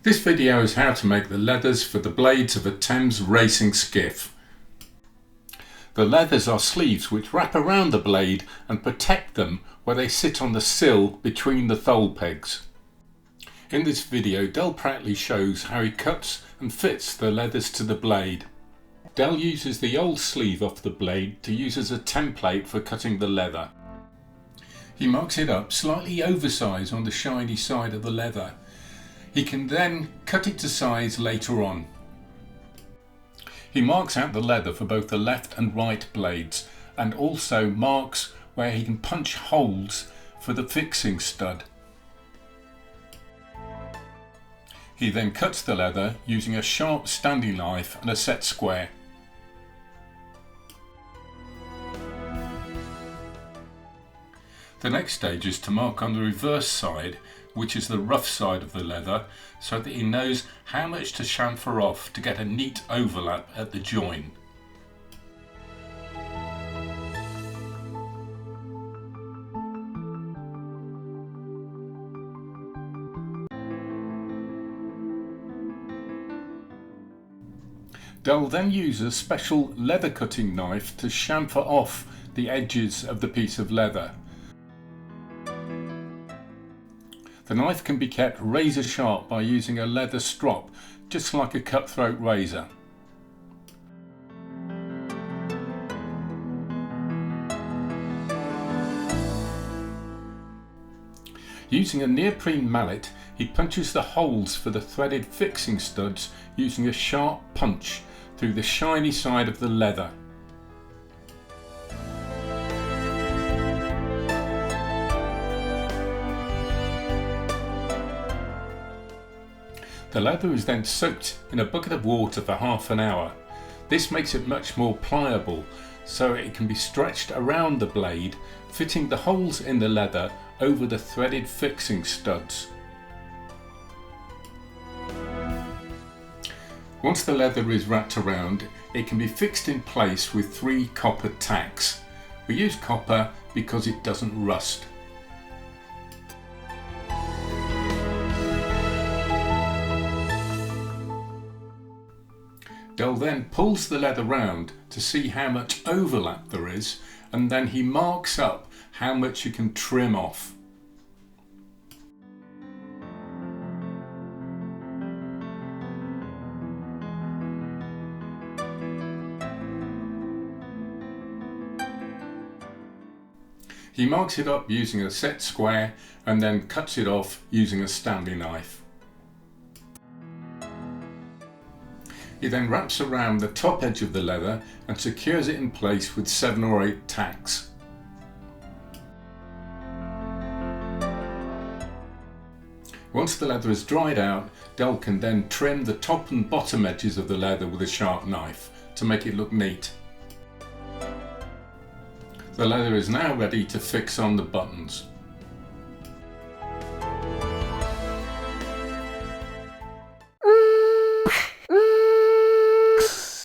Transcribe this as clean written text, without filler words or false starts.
This video is how to make the leathers for the blades of a Thames racing skiff. The leathers are sleeves which wrap around the blade and protect them where they sit on the sill between the thole pegs. In this video, Del proudly shows how he cuts and fits the leathers to the blade. Del uses the old sleeve off the blade to use as a template for cutting the leather. He marks it up slightly oversized on the shiny side of the leather. He can then cut it to size later on. He marks out the leather for both the left and right blades, and also marks where he can punch holes for the fixing stud. He then cuts the leather using a sharp standing knife and a set square. The next stage is to mark on the reverse side, which is the rough side of the leather, so that he knows how much to chamfer off to get a neat overlap at the join. Del then uses a special leather cutting knife to chamfer off the edges of the piece of leather. The knife can be kept razor sharp by using a leather strop, just like a cutthroat razor. Using a neoprene mallet, he punches the holes for the threaded fixing studs using a sharp punch through the shiny side of the leather. The leather is then soaked in a bucket of water for half an hour. This makes it much more pliable, so it can be stretched around the blade, fitting the holes in the leather over the threaded fixing studs. Once the leather is wrapped around, it can be fixed in place with 3 copper tacks. We use copper because it doesn't rust. Del then pulls the leather round to see how much overlap there is, and then he marks up how much you can trim off. He marks it up using a set square and then cuts it off using a Stanley knife. He then wraps around the top edge of the leather and secures it in place with 7 or 8 tacks. Once the leather is dried out, Del can then trim the top and bottom edges of the leather with a sharp knife to make it look neat. The leather is now ready to fix on the buttons.